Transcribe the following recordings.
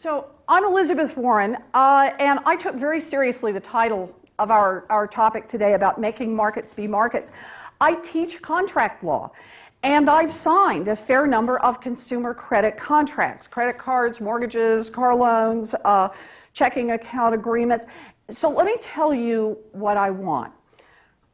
So I'm Elizabeth Warren, and I took very seriously the title of our topic today about making markets be markets. I teach contract law, and I've signed a fair number of consumer credit contracts, credit cards, mortgages, car loans, checking account agreements. So let me tell you what I want.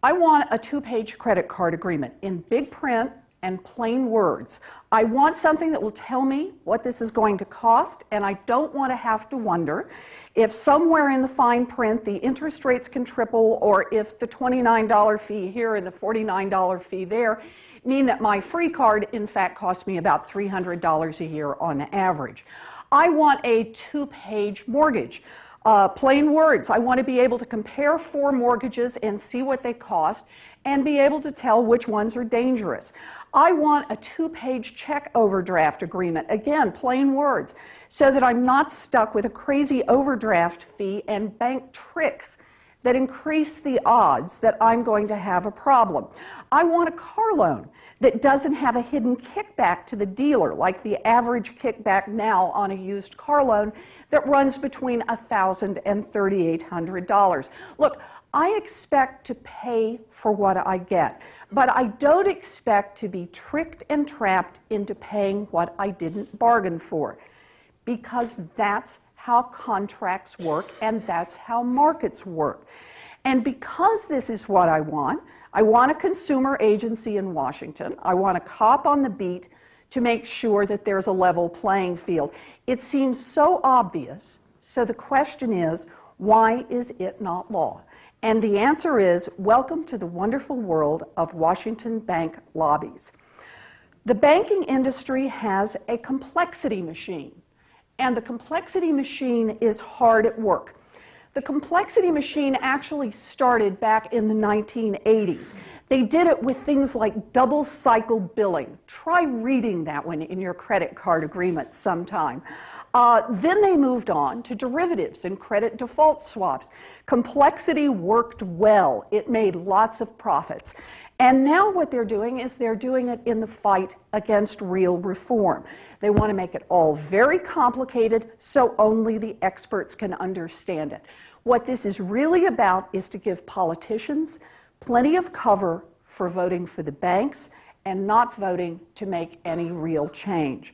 I want a 2-page credit card agreement in big print and plain words. I want something that will tell me what this is going to cost, and I don't want to have to wonder if somewhere in the fine print the interest rates can triple, or if the $29 fee here and the $49 fee there mean that my free card in fact costs me about $300 a year on average. I want a 2-page mortgage. Plain words. I want to be able to compare 4 mortgages and see what they cost and be able to tell which ones are dangerous. I want a 2-page check overdraft agreement. Again, plain words, so that I'm not stuck with a crazy overdraft fee and bank tricks that increase the odds that I'm going to have a problem. I want a car loan that doesn't have a hidden kickback to the dealer, like the average kickback now on a used car loan that runs between $1,000 and $3,800. Look, I expect to pay for what I get, but I don't expect to be tricked and trapped into paying what I didn't bargain for, because that's how contracts work and that's how markets work. And because this is what I want a consumer agency in Washington. I want a cop on the beat to make sure that there's a level playing field. It seems so obvious, so the question is, why is it not law? And the answer is, welcome to the wonderful world of Washington bank lobbies. The banking industry has a complexity machine, and the complexity machine is hard at work. The complexity machine actually started back in the 1980s. They did it with things like double cycle billing. Try reading that one in your credit card agreement sometime. Then they moved on to derivatives and credit default swaps. Complexity worked well. It made lots of profits. And now what they're doing is they're doing it in the fight against real reform. They want to make it all very complicated so only the experts can understand it. What this is really about is to give politicians plenty of cover for voting for the banks and not voting to make any real change.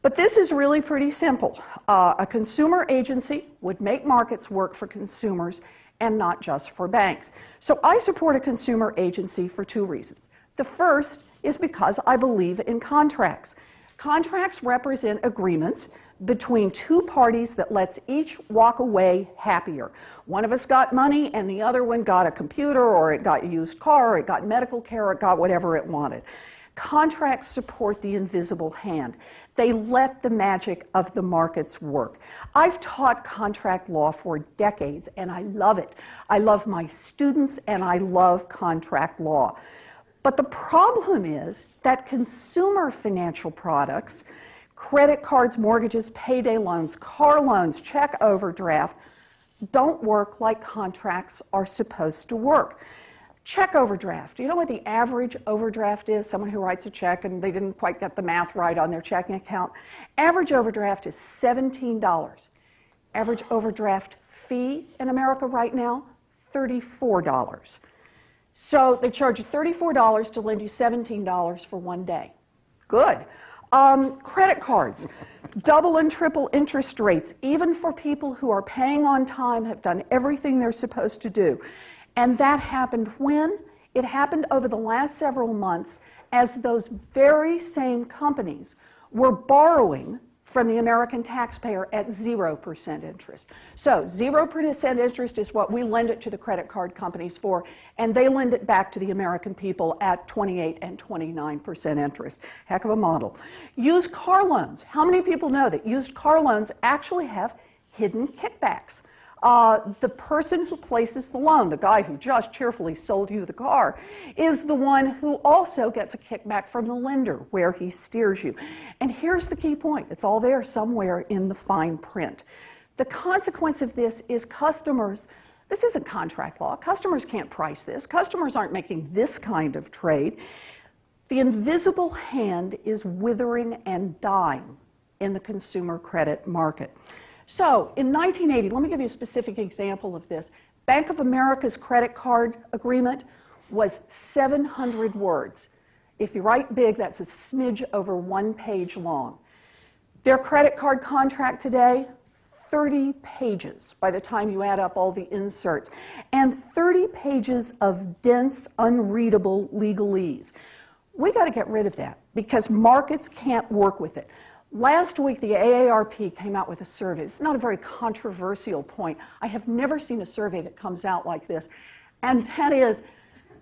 But this is really pretty simple. A consumer agency would make markets work for consumers and not just for banks. So I support a consumer agency for 2 reasons. The first is because I believe in contracts. Contracts represent agreements between 2 parties that lets each walk away happier. One of us got money and the other one got a computer, or it got a used car, or it got medical care, or it got whatever it wanted. Contracts support the invisible hand. They let the magic of the markets work. I've taught contract law for decades, and I love it. I love my students, and I love contract law. But the problem is that consumer financial products, credit cards, mortgages, payday loans, car loans, check overdraft, don't work like contracts are supposed to work. Check overdraft. Do you know what the average overdraft is? Someone who writes a check and they didn't quite get the math right on their checking account. Average overdraft is $17. Average overdraft fee in America right now, $34. So they charge you $34 to lend you $17 for one day. Good. Credit cards, double and triple interest rates, even for people who are paying on time, have done everything they're supposed to do. And that happened when? It happened over the last several months as those very same companies were borrowing from the American taxpayer at 0% interest. So 0% interest is what we lend it to the credit card companies for, and they lend it back to the American people at 28 and 29% interest. Heck of a model. Used car loans. How many people know that used car loans actually have hidden kickbacks? The person who places the loan, the guy who just cheerfully sold you the car, is the one who also gets a kickback from the lender where he steers you. And here's the key point. It's all there somewhere in the fine print. The consequence of this is customers, this isn't contract law, customers can't price this, customers aren't making this kind of trade. The invisible hand is withering and dying in the consumer credit market. So in 1980, let me give you a specific example of this. Bank of America's credit card agreement was 700 words. If you write big, that's a smidge over 1 page long. Their credit card contract today, 30 pages by the time you add up all the inserts, and 30 pages of dense, unreadable legalese. We got to get rid of that because markets can't work with it. Last week, the AARP came out with a survey. It's not a very controversial point. I have never seen a survey that comes out like this, and that is,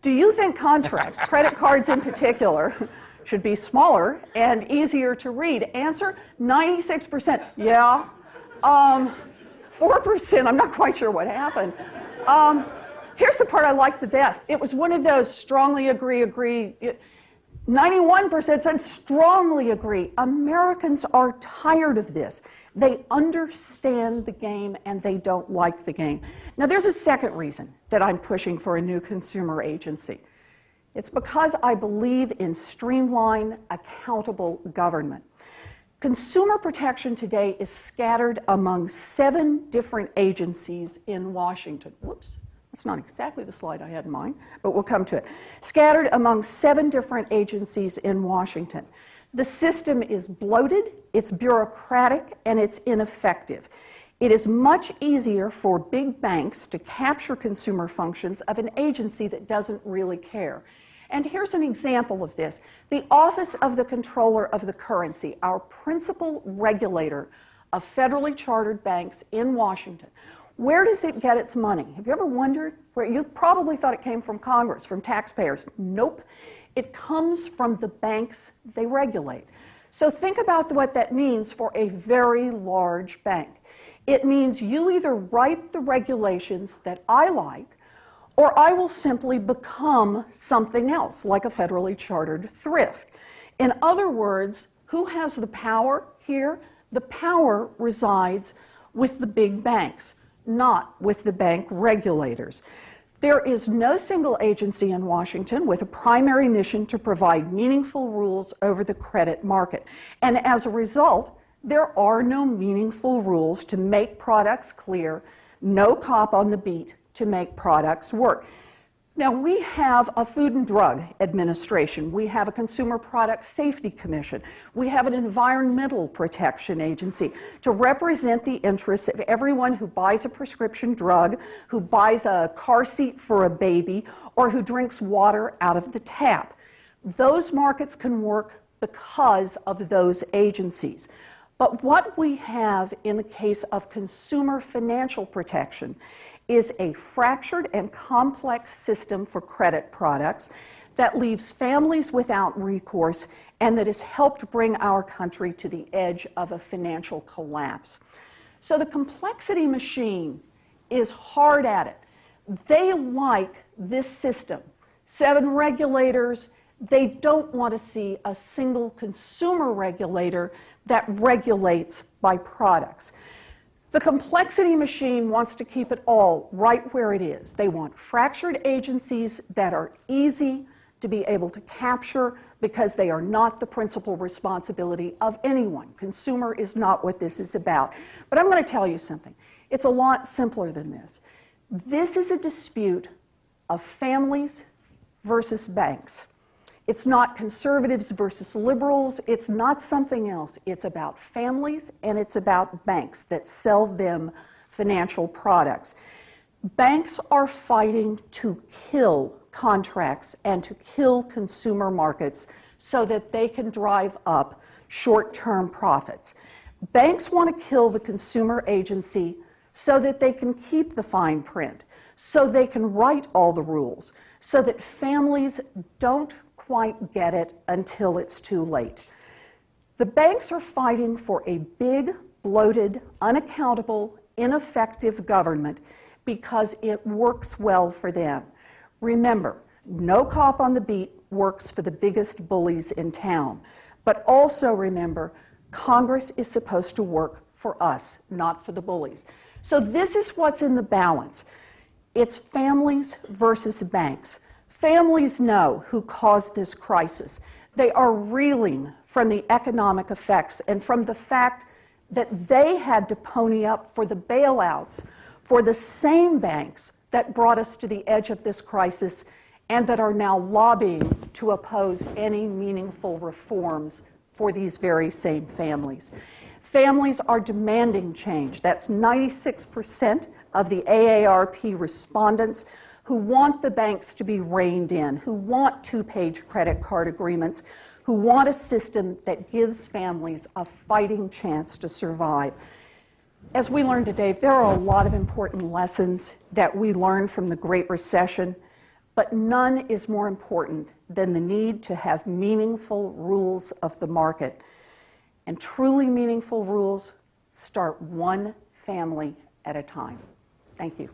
do you think contracts, credit cards in particular, should be smaller and easier to read? Answer, 96%. Yeah. 4%, I'm not quite sure what happened. Here's the part I like the best. It was one of those strongly agree. 91% said strongly agree. Americans are tired of this. They understand the game and they don't like the game. Now there's a second reason that I'm pushing for a new consumer agency. It's because I believe in streamlined, accountable government. Consumer protection today is scattered among 7 different agencies in Washington. Whoops, that's not exactly the slide I had in mind, but we'll come to it. Scattered among 7 different agencies in Washington. The system is bloated, it's bureaucratic, and it's ineffective. It is much easier for big banks to capture consumer functions of an agency that doesn't really care. And here's an example of this. The Office of the Comptroller of the Currency, our principal regulator of federally chartered banks in Washington. Where does it get its money? Have you ever wondered where? You probably thought it came from Congress, from taxpayers. Nope. It comes from the banks they regulate. So think about what that means for a very large bank. It means you either write the regulations that I like, or I will simply become something else, like a federally chartered thrift. In other words, who has the power here? The power resides with the big banks, not with the bank regulators. There is no single agency in Washington with a primary mission to provide meaningful rules over the credit market. And as a result, there are no meaningful rules to make products clear, no cop on the beat to make products work. Now, we have a Food and Drug Administration. We have a Consumer Product Safety Commission. We have an Environmental Protection Agency to represent the interests of everyone who buys a prescription drug, who buys a car seat for a baby, or who drinks water out of the tap. Those markets can work because of those agencies. But what we have in the case of consumer financial protection is a fractured and complex system for credit products that leaves families without recourse and that has helped bring our country to the edge of a financial collapse. So the complexity machine is hard at it. They like this system. 7 regulators, they don't want to see a single consumer regulator that regulates by products. The complexity machine wants to keep it all right where it is. They want fractured agencies that are easy to be able to capture because they are not the principal responsibility of anyone. Consumer is not what this is about. But I'm going to tell you something. It's a lot simpler than this. This is a dispute of families versus banks. It's not conservatives versus liberals. It's not something else. It's about families and it's about banks that sell them financial products. Banks are fighting to kill contracts and to kill consumer markets so that they can drive up short-term profits. Banks want to kill the consumer agency so that they can keep the fine print, so they can write all the rules, so that families don't quite get it until it's too late. The banks are fighting for a big, bloated, unaccountable, ineffective government because it works well for them. Remember, no cop on the beat works for the biggest bullies in town. But also remember, Congress is supposed to work for us, not for the bullies. So this is what's in the balance. It's families versus banks. Families know who caused this crisis. They are reeling from the economic effects and from the fact that they had to pony up for the bailouts for the same banks that brought us to the edge of this crisis and that are now lobbying to oppose any meaningful reforms for these very same families. Families are demanding change. That's 96% of the AARP respondents who want the banks to be reined in, who want two-page credit card agreements, who want a system that gives families a fighting chance to survive. As we learned today, there are a lot of important lessons that we learned from the Great Recession, but none is more important than the need to have meaningful rules of the market. And truly meaningful rules start one family at a time. Thank you.